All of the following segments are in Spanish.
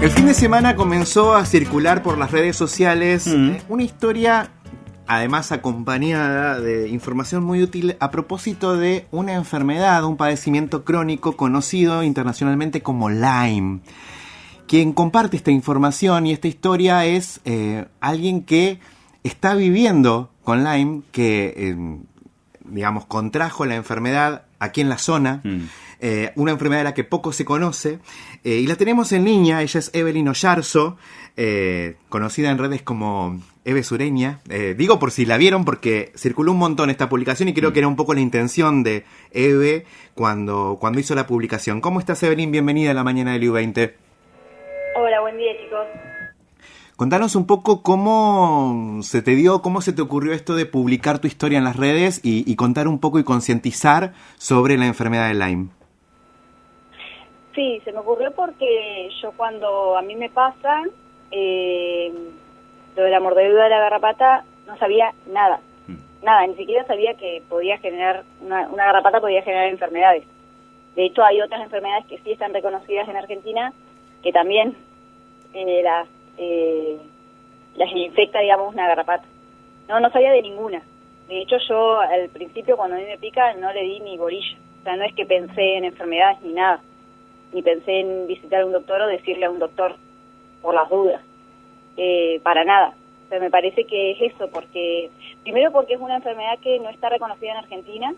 El fin de semana comenzó a circular por las redes sociales una historia, además acompañada de información muy útil a propósito de una enfermedad, un padecimiento crónico conocido internacionalmente como Lyme. Quien comparte esta información y esta historia es alguien que está viviendo con Lyme, que digamos contrajo la enfermedad aquí en la zona. Una enfermedad de la que poco se conoce, y la tenemos en línea. Ella es Evelyn Oyarzo, conocida en redes como Eve Sureña. Digo por si la vieron, porque circuló un montón esta publicación y creo que era un poco la intención de Eve cuando hizo la publicación. ¿Cómo estás, Evelyn? Bienvenida a la mañana del U20. Hola, buen día, chicos. Contanos un poco cómo se te dio, cómo se te ocurrió esto de publicar tu historia en las redes y contar un poco y concientizar sobre la enfermedad de Lyme. Sí, se me ocurrió porque yo cuando a mí me pasa lo de la mordedura de la garrapata, no sabía nada. Nada, ni siquiera sabía que podía generar, una garrapata podía generar enfermedades. De hecho, hay otras enfermedades que sí están reconocidas en Argentina, que también las infecta, digamos, una garrapata. No sabía de ninguna. De hecho, yo al principio cuando a mí me pica no le di ni bolilla. O sea, no es que pensé en enfermedades ni nada. Ni pensé en visitar a un doctor o decirle a un doctor por las dudas. Para nada. O sea, me parece que es eso, primero porque es una enfermedad que no está reconocida en Argentina,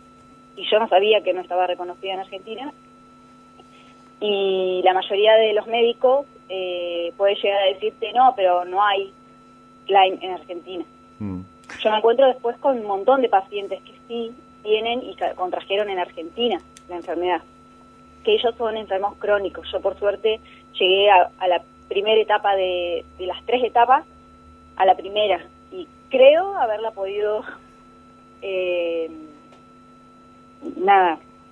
y yo no sabía que no estaba reconocida en Argentina, y la mayoría de los médicos puede llegar a decirte, no, pero no hay Lyme en Argentina. Yo me encuentro después con un montón de pacientes que sí tienen y contrajeron en Argentina la enfermedad, que ellos son enfermos crónicos. Yo, por suerte, llegué a la primera etapa de las 3 etapas, a la primera, y creo haberla podido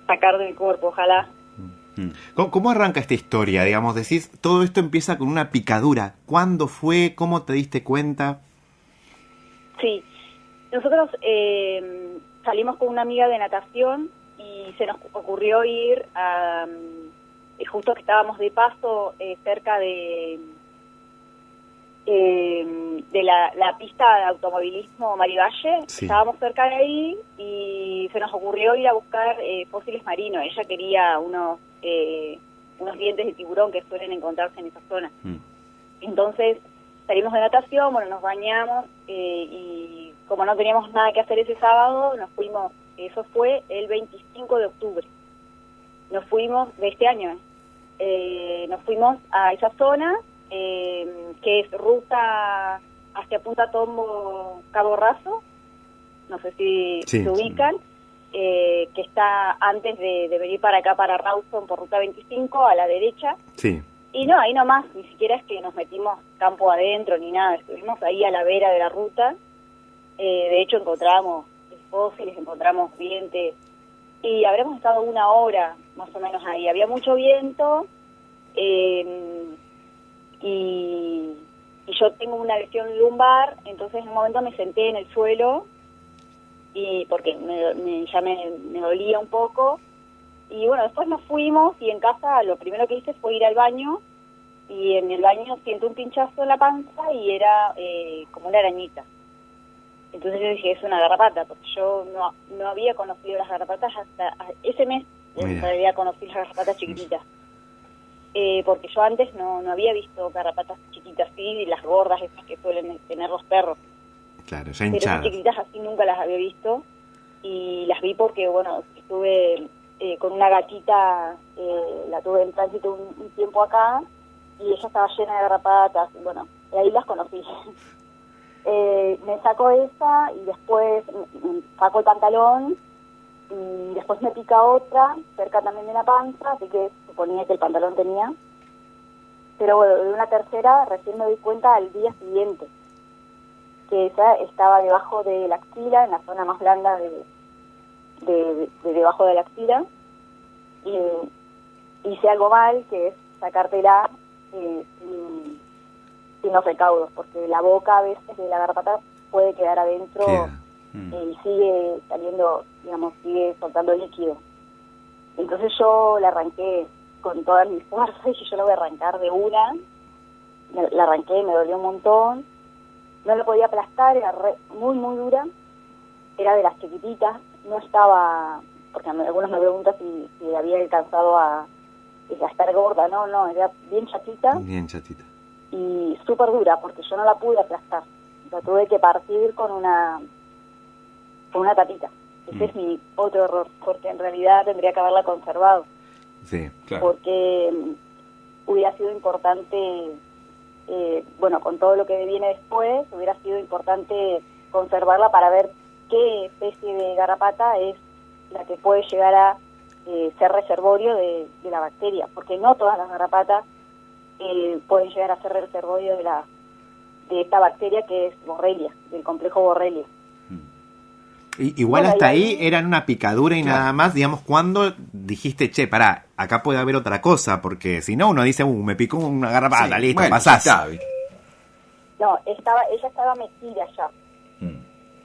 sacar del cuerpo, ojalá. ¿Cómo arranca esta historia? Digamos, decís, todo esto empieza con una picadura. ¿Cuándo fue? ¿Cómo te diste cuenta? Sí, nosotros salimos con una amiga de natación y se nos ocurrió ir a, justo que estábamos de paso cerca de la pista de automovilismo Marivalle. Sí. Estábamos cerca de ahí y se nos ocurrió ir a buscar fósiles marinos. Ella quería unos dientes de tiburón que suelen encontrarse en esa zona. Entonces salimos de natación, nos bañamos y como no teníamos nada que hacer ese sábado, nos fuimos. Eso fue el 25 de octubre. Nos fuimos de este año. Nos fuimos a esa zona, que es ruta hacia Punta Tombo, Cabo Raso. No sé si se ubican. Que está antes de venir para acá, para Rawson, por ruta 25, a la derecha. Sí. Y no, ahí nomás, ni siquiera es que nos metimos campo adentro ni nada. Estuvimos ahí a la vera de la ruta. De hecho, encontramos fósiles, encontramos dientes, y habremos estado 1 hora más o menos ahí. Había mucho viento, y yo tengo una lesión lumbar, entonces en un momento me senté en el suelo, y porque me dolía un poco, y bueno, después nos fuimos, y en casa lo primero que hice fue ir al baño, y en el baño siento un pinchazo en la panza, y era como una arañita. Entonces yo dije, es una garrapata, porque yo no había conocido las garrapatas hasta ese mes. En realidad conocí las garrapatas chiquititas. Porque yo antes no había visto garrapatas chiquitas así, las gordas esas que suelen tener los perros. Claro, ya hinchadas. Pero chiquititas así nunca las había visto. Y las vi porque, bueno, estuve con una gatita, la tuve en tránsito un tiempo acá, y ella estaba llena de garrapatas, y bueno, y ahí las conocí. Me saco esa y después me saco el pantalón y después me pica otra cerca también de la panza, así que suponía que el pantalón tenía, pero bueno, de una tercera recién me doy cuenta al día siguiente, que esa estaba debajo de la axila, en la zona más blanda de debajo de la axila, y hice algo mal, que es sacártela sin los recaudos, porque la boca a veces de la garrapata puede quedar adentro y sigue saliendo, digamos, sigue soltando líquido. Entonces yo la arranqué con todas mis fuerzas y yo la voy a arrancar de una, la arranqué, me dolió un montón, no la podía aplastar, era muy, muy dura, era de las chiquititas, no estaba, porque algunos me preguntan si había alcanzado a estar gorda, no, era bien chatita. Bien chatita. Y súper dura, porque yo no la pude aplastar, la tuve que partir con una tapita. Ese es mi otro error, porque en realidad tendría que haberla conservado. Sí, claro. Porque hubiera sido importante, con todo lo que viene después, hubiera sido importante conservarla para ver qué especie de garrapata es la que puede llegar a ser reservorio de la bacteria, porque no todas las garrapatas pueden llegar a ser reservorio de esta bacteria que es Borrelia, del complejo Borrelia. Igual hasta ahí eran una picadura y nada más, digamos, cuando dijiste, che, pará, acá puede haber otra cosa, porque si no uno dice, me picó una garrapata, listo, pasás. No, ella estaba metida ya.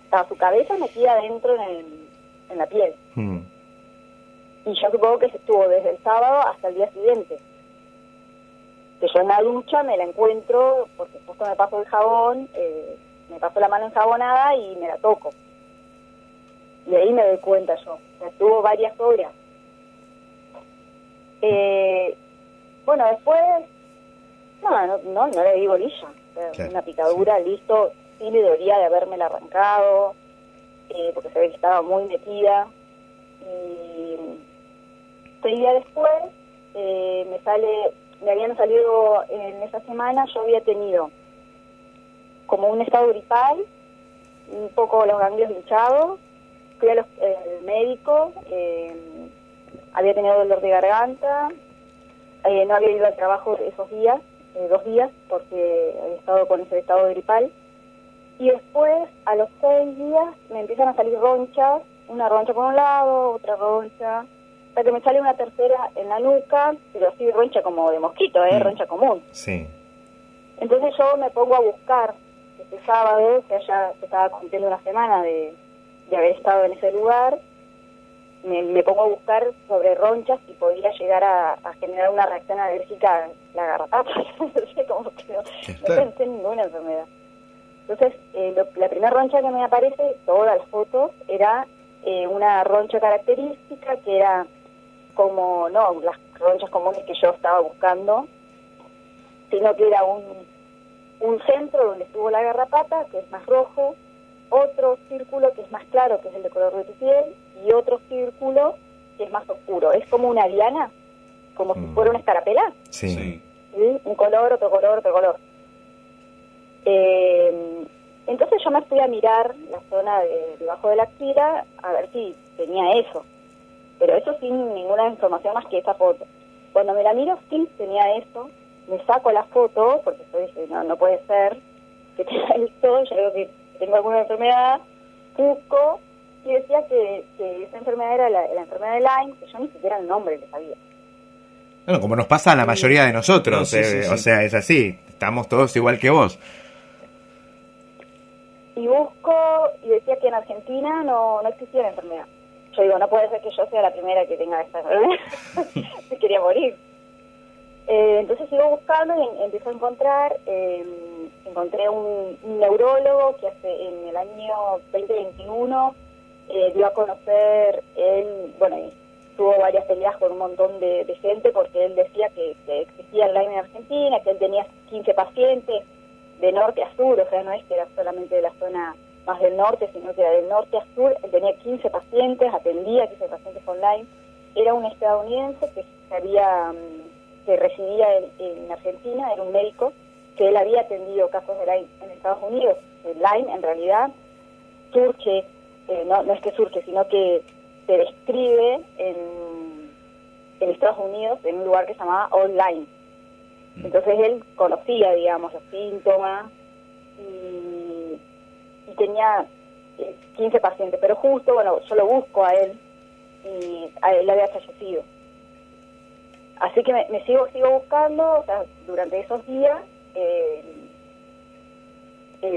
Estaba su cabeza metida adentro en la piel. Y yo supongo que se estuvo desde el sábado hasta el día siguiente. Que yo en la ducha me la encuentro, porque justo me paso el jabón, me paso la mano enjabonada y me la toco. Y ahí me doy cuenta yo. O sea, estuvo varias horas. Después, no le di bolilla. O sea, claro, una picadura, sí. Listo. Sí me dolía de habérmela arrancado, porque se ve que estaba muy metida. Y 6 días después, me habían salido en esa semana, yo había tenido como un estado gripal, un poco los ganglios hinchados, fui al médico, había tenido dolor de garganta, no había ido al trabajo esos días, 2 días, porque había estado con ese estado gripal. Y después, a los 6 días, me empiezan a salir ronchas, una roncha por un lado, otra roncha, hasta que me sale una tercera en la nuca, pero así roncha como de mosquito, roncha común. Sí. Entonces yo me pongo a buscar, este sábado, que ya se estaba cumpliendo una semana de haber estado en ese lugar, me pongo a buscar sobre ronchas y podría llegar a generar una reacción alérgica a la garrapata. No sé cómo quedó. No pensé en ninguna enfermedad. Entonces, la primera roncha que me aparece, todas las fotos, era una roncha característica que era como, no las ronchas comunes que yo estaba buscando, sino que era un centro donde estuvo la garrapata, que es más rojo, otro círculo que es más claro, que es el de color de tu piel, y otro círculo que es más oscuro. Es como una liana, como si fuera una escarapela. Sí. ¿Sí? Un color, otro color, otro color. Entonces yo me fui a mirar la zona debajo de la axila a ver si tenía eso, pero eso sin ninguna información más que esa foto. Cuando me la miro, sí tenía eso, me saco la foto porque yo dije, no puede ser que tenga esto, ya veo que tengo alguna enfermedad, busco y decía que esa enfermedad era la enfermedad de Lyme, que yo ni siquiera el nombre le sabía. Bueno, como nos pasa a la mayoría de nosotros, sí. O sea, es así, estamos todos igual que vos. Y busco, y decía que en Argentina no existía la enfermedad. Yo digo, no puede ser que yo sea la primera que tenga esta enfermedad. Se quería morir. Entonces sigo buscando y empiezo a encontrar, encontré un neurólogo que en el año 2021 dio a conocer, él, tuvo varias peleas con un montón de gente porque él decía que existía el Lyme en Argentina, que él tenía 15 pacientes, de norte a sur, o sea, no es que era solamente de la zona más del norte, sino que era del norte a sur. Él tenía 15 pacientes, atendía 15 pacientes con Lyme. Era un estadounidense que residía en Argentina, era un médico, que él había atendido casos de Lyme en Estados Unidos. El Lyme, en realidad, surge, no es que surge, sino que se describe en Estados Unidos, en un lugar que se llamaba Old Lyme. Entonces él conocía, digamos, los síntomas y tenía 15 pacientes, pero justo, yo lo busco a él y a él había fallecido. Así que me sigo buscando, o sea, durante esos días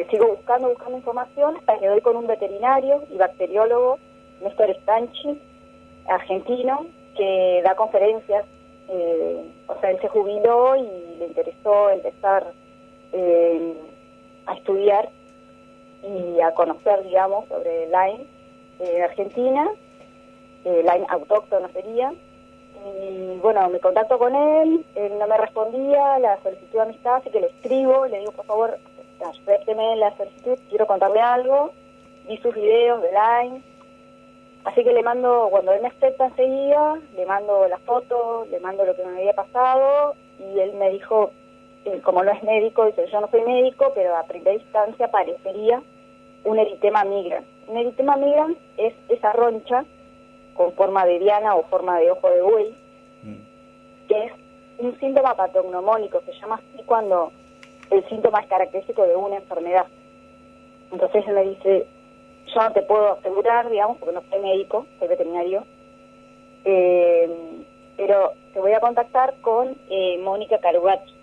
sigo buscando información hasta que doy con un veterinario y bacteriólogo, Néstor Stanchi, argentino, que da conferencias. O sea, él se jubiló y le interesó empezar a estudiar y a conocer, digamos, sobre Lyme en Argentina. Lyme autóctono sería. Y bueno, me contacto con él no me respondía la solicitud de amistad, así que le escribo, le digo, por favor, acépteme la solicitud, quiero contarle algo. Vi sus videos de Lyme, así que le mando, cuando él me acepta enseguida, le mando las fotos, le mando lo que me había pasado, y él me dijo, como no es médico, dice, yo no soy médico, pero a primera instancia parecería un eritema migrans. Un eritema migrans es esa roncha con forma de diana o forma de ojo de buey, que es un síntoma patognomónico, se llama así cuando el síntoma es característico de una enfermedad. Entonces él me dice, yo no te puedo asegurar, digamos, porque no soy médico, soy veterinario, pero te voy a contactar con Mónica Carugati.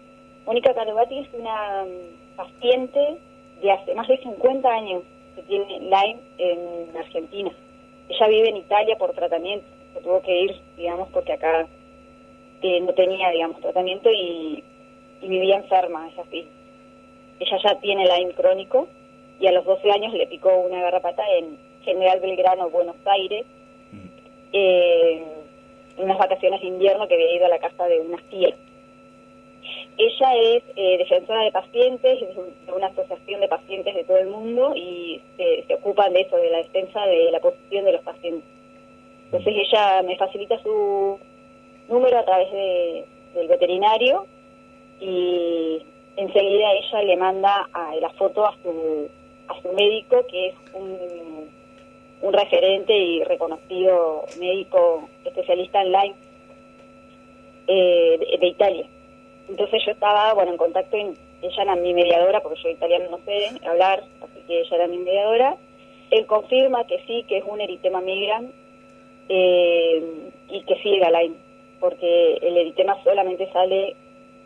Mónica Carugati es una paciente de hace más de 50 años que tiene Lyme en Argentina. Ella vive en Italia por tratamiento, se tuvo que ir, digamos, porque acá no tenía, digamos, tratamiento y vivía enferma, es así. Ella ya tiene Lyme crónico y a los 12 años le picó una garrapata en General Belgrano, Buenos Aires, en unas vacaciones de invierno que había ido a la casa de una tía. Ella es defensora de pacientes, de una asociación de pacientes de todo el mundo y se ocupan de eso, de la defensa de la posición de los pacientes. Entonces ella me facilita su número a través del veterinario y enseguida ella le manda la foto a su médico, que es un referente y reconocido médico especialista en Lyme de Italia. Entonces yo estaba, en contacto, ella era mi mediadora, porque yo italiano no sé hablar, así que ella era mi mediadora. Él confirma que sí, que es un eritema migrans y que sí era Lyme, porque el eritema solamente sale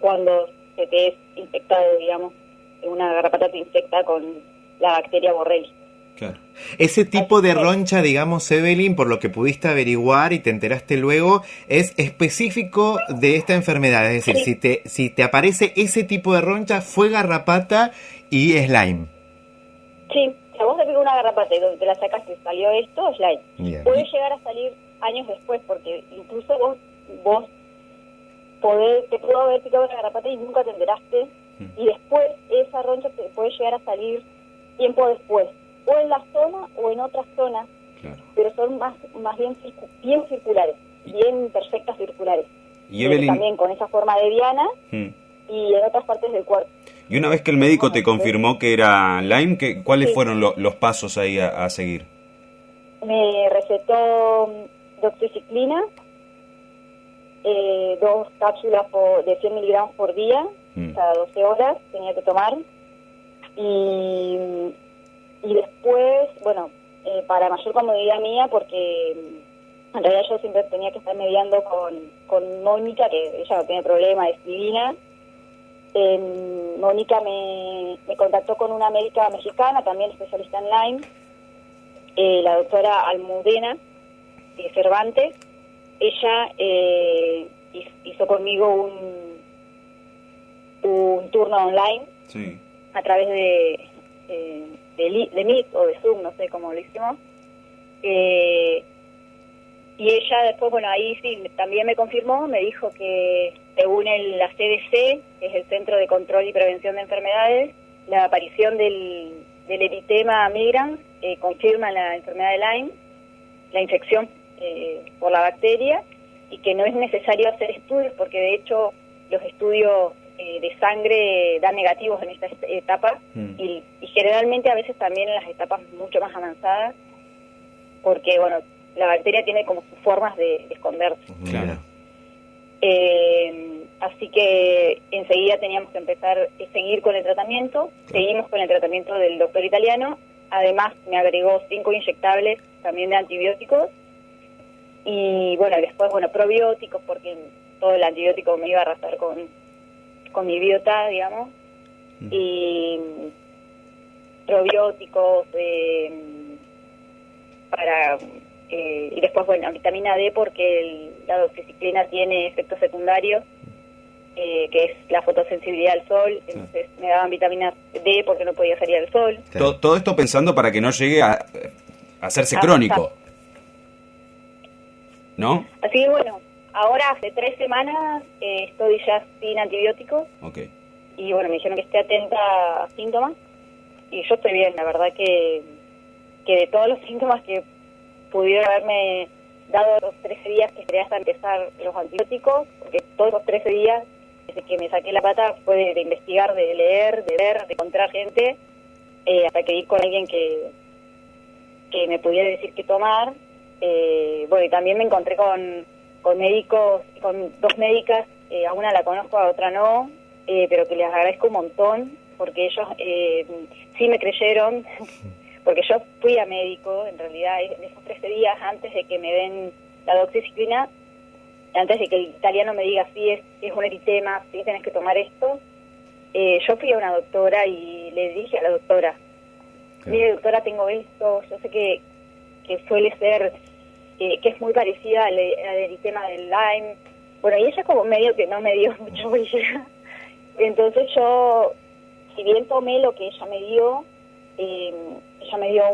cuando se te es infectado, digamos, una garrapata te infecta con la bacteria Borrelia. Claro. Ese tipo de roncha, digamos, Evelyn, por lo que pudiste averiguar y te enteraste luego, es específico de esta enfermedad. Es decir, sí. si te aparece ese tipo de roncha, fue garrapata y es Lyme. Sí, si a vos te pica una garrapata y donde te la sacaste y salió esto, es Lyme. Yeah. Puede llegar a salir años después, porque incluso vos te pudo haber picado una garrapata y nunca te enteraste, y después esa roncha te puede llegar a salir tiempo después, o en la zona o en otras zonas, claro, pero son más bien circulares, bien perfectas circulares. Y Evelyn, también con esa forma de diana y en otras partes del cuerpo. Y una vez que el médico te confirmó que era Lyme, ¿cuáles fueron los pasos ahí a seguir? Me recetó doxiciclina, 2 cápsulas de 100 miligramos por día, cada 12 horas tenía que tomar. Y después, para mayor comodidad mía, porque en realidad yo siempre tenía que estar mediando con Mónica, que ella no tiene problema, es divina. Mónica me contactó con una médica mexicana, también especialista en Lyme, la doctora Almudena de Cervantes. Ella hizo conmigo un turno online, sí, a través de Meet o de Zoom, no sé cómo lo hicimos. Y ella después, ahí sí, también me confirmó, me dijo que según la CDC, que es el Centro de Control y Prevención de Enfermedades, la aparición del eritema migrans confirma la enfermedad de Lyme, la infección por la bacteria, y que no es necesario hacer estudios, porque de hecho los estudios de sangre dan negativos en esta etapa y generalmente a veces también en las etapas mucho más avanzadas, porque la bacteria tiene como sus formas de esconderse. Claro. Así que enseguida teníamos que empezar a seguir con el tratamiento. Seguimos con el tratamiento del doctor italiano. Además me agregó 5 inyectables también de antibióticos y después probióticos, porque todo el antibiótico me iba a arrastrar con mi biota, digamos, y probióticos y después vitamina D, porque la doxiciclina tiene efectos secundarios que es la fotosensibilidad al sol, entonces me daban vitamina D porque no podía salir al sol. Todo esto pensando para que no llegue a hacerse crónico, ¿no? Así que bueno, ahora hace 3 semanas estoy ya sin antibióticos. Okay. Y bueno, me dijeron que esté atenta a síntomas y yo estoy bien, la verdad que de todos los síntomas que pudieron haberme dado los 13 días que esperé hasta empezar los antibióticos, porque todos los 13 días desde que me saqué la pata fue de investigar, de leer, de ver, de encontrar gente, hasta que di con alguien que me pudiera decir qué tomar. Bueno, y también me encontré con médicos, con 2 médicas, a una la conozco, a otra no, pero que les agradezco un montón, porque ellos sí me creyeron, porque yo fui a médico, en realidad, en esos 13 días antes de que me den la doxiciclina, antes de que el italiano me diga sí es un eritema, sí tenés que tomar esto, yo fui a una doctora y le dije a la doctora, mire doctora, tengo esto, yo sé que suele ser, que es muy parecida al eritema del Lyme, bueno, y ella como medio que no me dio mucho bolilla, entonces yo, si bien tomé lo que ella me dio, ella me dio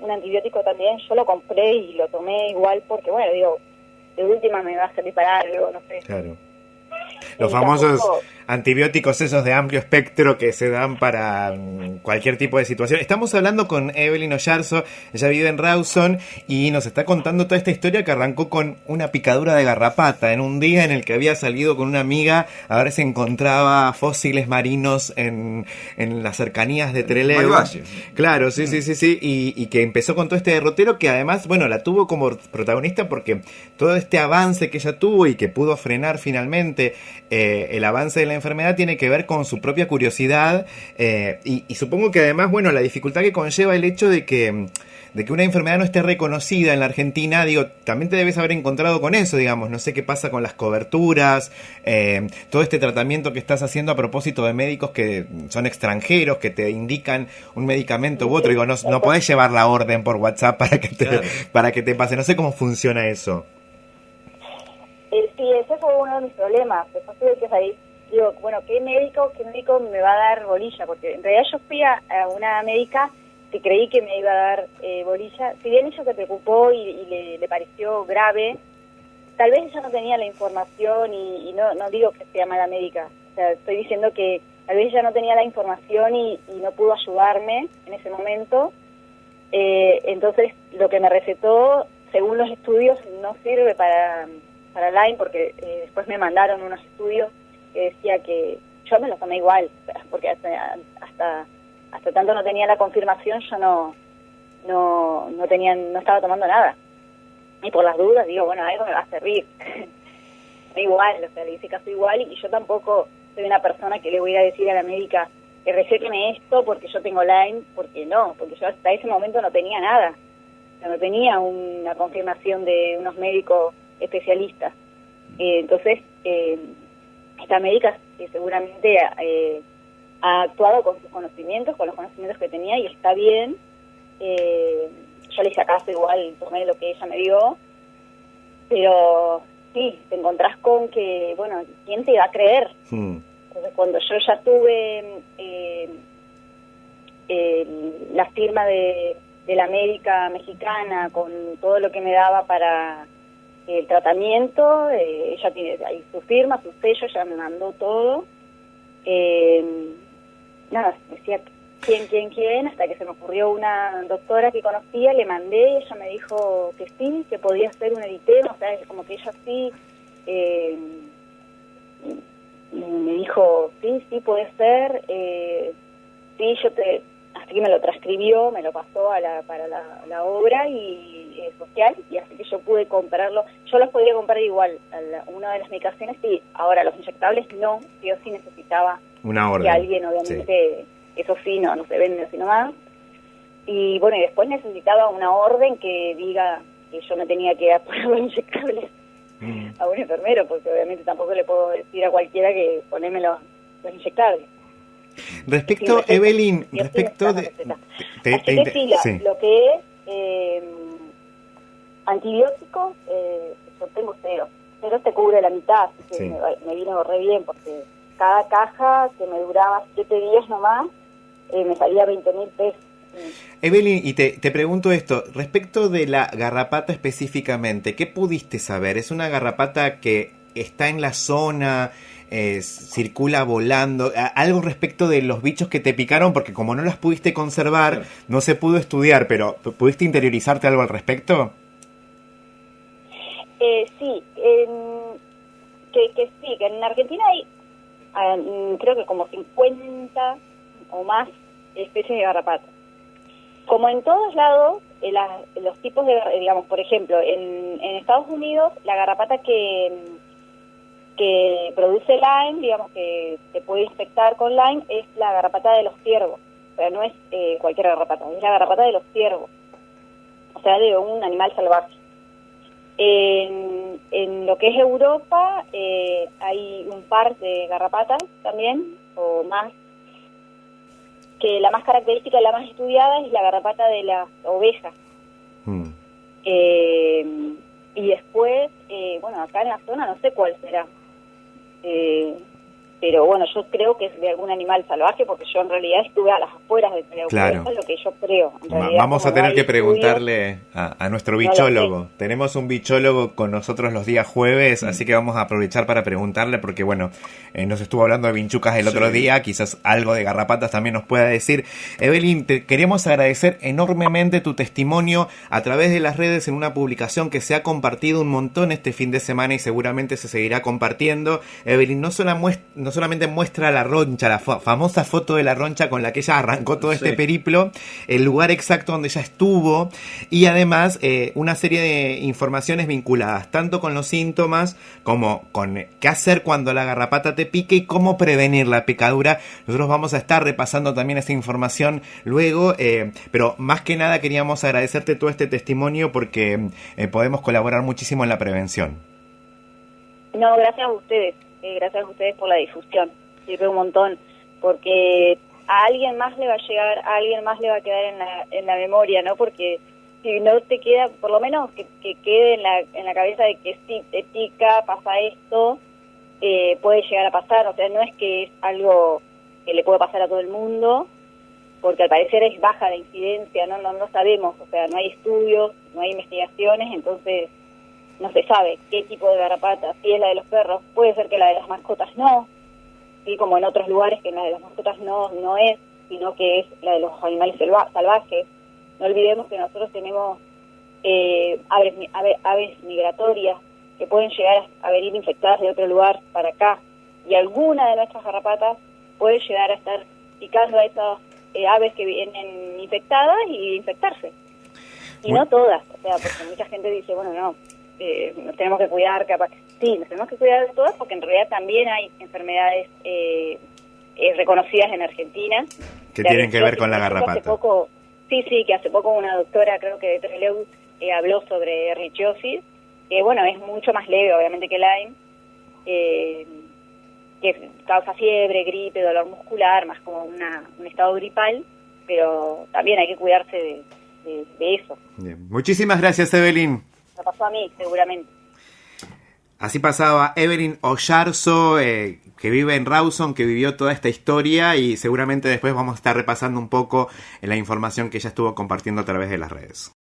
un antibiótico también, yo lo compré y lo tomé igual porque, bueno, digo, de última me va a servir para algo, no sé. Claro. Los famosos antibióticos esos de amplio espectro que se dan para cualquier tipo de situación. Estamos hablando con Evelyn Oyarzo, ella vive en Rawson y nos está contando toda esta historia que arrancó con una picadura de garrapata en un día en el que había salido con una amiga a ver si encontraba fósiles marinos en las cercanías de Trelew. Claro, sí, y que empezó con todo este derrotero que además, bueno, la tuvo como protagonista porque todo este avance que ella tuvo y que pudo frenar finalmente el avance de la enfermedad tiene que ver con su propia curiosidad y supongo que además, bueno, la dificultad que conlleva el hecho de que una enfermedad no esté reconocida en la Argentina, digo, también te debes haber encontrado con eso, digamos, no sé qué pasa con las coberturas, todo este tratamiento que estás haciendo a propósito de médicos que son extranjeros, que te indican un medicamento u otro, digo, no podés llevar la orden por WhatsApp para que te pase, no sé cómo funciona eso. Sí, ese fue uno de mis problemas. Después tuve que salir, digo, bueno, ¿qué médico me va a dar bolilla? Porque en realidad yo fui a una médica que creí que me iba a dar bolilla. Si bien ella se preocupó y le pareció grave, tal vez ella no tenía la información y no digo que sea mala médica. O sea, estoy diciendo que tal vez ella no tenía la información y no pudo ayudarme en ese momento. Entonces, lo que me recetó, según los estudios, no sirve para Lyme, porque después me mandaron unos estudios que decía que yo me los tomé igual, porque hasta tanto no tenía la confirmación, yo no estaba tomando nada. Y por las dudas digo, bueno, algo me va a servir. Igual, o sea, le hice caso igual y yo tampoco soy una persona que le voy a decir a la médica que recéteme esto porque yo tengo Lyme, porque yo hasta ese momento no tenía nada. O sea, no tenía una confirmación de unos médicos especialistas. Entonces, esta médica seguramente ha actuado con sus conocimientos, con los conocimientos que tenía y está bien. Yo le hice caso igual, tomé lo que ella me dio, pero sí, te encontrás con que, bueno, ¿quién te va a creer? Entonces, cuando yo ya tuve la firma de la médica mexicana con todo lo que me daba para el tratamiento, ella tiene ahí su firma, su sello, ya me mandó todo. Nada, decía quién, hasta que se me ocurrió una doctora que conocía, le mandé, ella me dijo que sí, que podía ser un eritema, o sea, como que ella sí, me dijo, sí, puede ser, sí, así que me lo transcribió, me lo pasó para la obra y social, y así que yo pude comprarlo. Yo los podía comprar igual, una de las medicaciones sí, ahora los inyectables no, yo sí necesitaba una orden. Que alguien, obviamente, sí. Eso sí, no se vende así nomás. Y bueno, y después necesitaba una orden que diga que yo me tenía que poner los inyectables a un enfermero, porque obviamente tampoco le puedo decir a cualquiera que poneme los inyectables. Respecto, sí, Evelyn, respecto de... Sí. Lo que es antibióticos, yo tengo cero te cubre la mitad, así que me vino re bien, porque cada caja, que me duraba 7 días nomás, me salía 20.000 pesos. Evelyn, y te pregunto esto, respecto de la garrapata específicamente, ¿qué pudiste saber? ¿Es una garrapata que está en la zona, circula volando? Algo respecto de los bichos que te picaron, porque como no las pudiste conservar, claro, no se pudo estudiar, pero ¿pudiste interiorizarte algo al respecto? Sí, sí, que en Argentina hay creo que como 50 o más especies de garrapata. Como en todos lados, los tipos de, digamos, por ejemplo, en Estados Unidos, la garrapata que produce Lyme, digamos, que se puede infectar con Lyme, es la garrapata de los ciervos. O sea, no es cualquier garrapata, es la garrapata de los ciervos. O sea, de un animal salvaje. En lo que es Europa, hay un par de garrapatas también, o más, que la más característica, la más estudiada, es la garrapata de las ovejas. Y después, bueno, acá en la zona no sé cuál será. Pero bueno, yo creo que es de algún animal salvaje, porque yo en realidad estuve a las afueras del Perú. Claro. Eso es lo que yo creo. Vamos a tener que preguntarle a nuestro bichólogo. Tenemos un bichólogo con nosotros los días jueves, así que vamos a aprovechar para preguntarle, porque bueno, nos estuvo hablando de vinchucas el otro día, quizás algo de garrapatas también nos pueda decir. Evelyn, te queremos agradecer enormemente tu testimonio a través de las redes en una publicación que se ha compartido un montón este fin de semana y seguramente se seguirá compartiendo. Evelyn no solamente muestra la roncha, la famosa foto de la roncha con la que ella arrancó todo este periplo, el lugar exacto donde ella estuvo, y además una serie de informaciones vinculadas tanto con los síntomas como con qué hacer cuando la garrapata te pique y cómo prevenir la picadura. Nosotros vamos a estar repasando también esta información luego, pero más que nada queríamos agradecerte todo este testimonio porque podemos colaborar muchísimo en la prevención. No, gracias a ustedes. Gracias a ustedes por la difusión, sirve un montón, porque a alguien más le va a llegar, a alguien más le va a quedar en la memoria, ¿no? Porque si no te queda, por lo menos que quede en la cabeza de que si te pica, pasa esto, puede llegar a pasar. O sea, no es que es algo que le puede pasar a todo el mundo, porque al parecer es baja la incidencia, no sabemos, o sea, no hay estudios, no hay investigaciones, entonces no se sabe qué tipo de garrapata, si es la de los perros, puede ser que la de las mascotas no, sí, como en otros lugares que la de las mascotas no es, sino que es la de los animales salvajes. No olvidemos que nosotros tenemos aves migratorias que pueden llegar a venir infectadas de otro lugar para acá, y alguna de nuestras garrapatas puede llegar a estar picando a esas aves que vienen infectadas y infectarse. Y no todas, o sea, porque mucha gente dice, bueno, no, nos tenemos que cuidar, capaz. Sí, nos tenemos que cuidar de todas, porque en realidad también hay enfermedades reconocidas en Argentina. Que tienen que ver con la garrapata. Que hace poco una doctora, creo que de Trelew, habló sobre erlichiosis, que bueno, es mucho más leve obviamente que Lyme, que causa fiebre, gripe, dolor muscular, más como un estado gripal, pero también hay que cuidarse de eso. Bien. Muchísimas gracias, Evelyn. Me pasó a mí, seguramente. Así pasaba Evelyn Oyarzo, que vive en Rawson, que vivió toda esta historia, y seguramente después vamos a estar repasando un poco la información que ella estuvo compartiendo a través de las redes.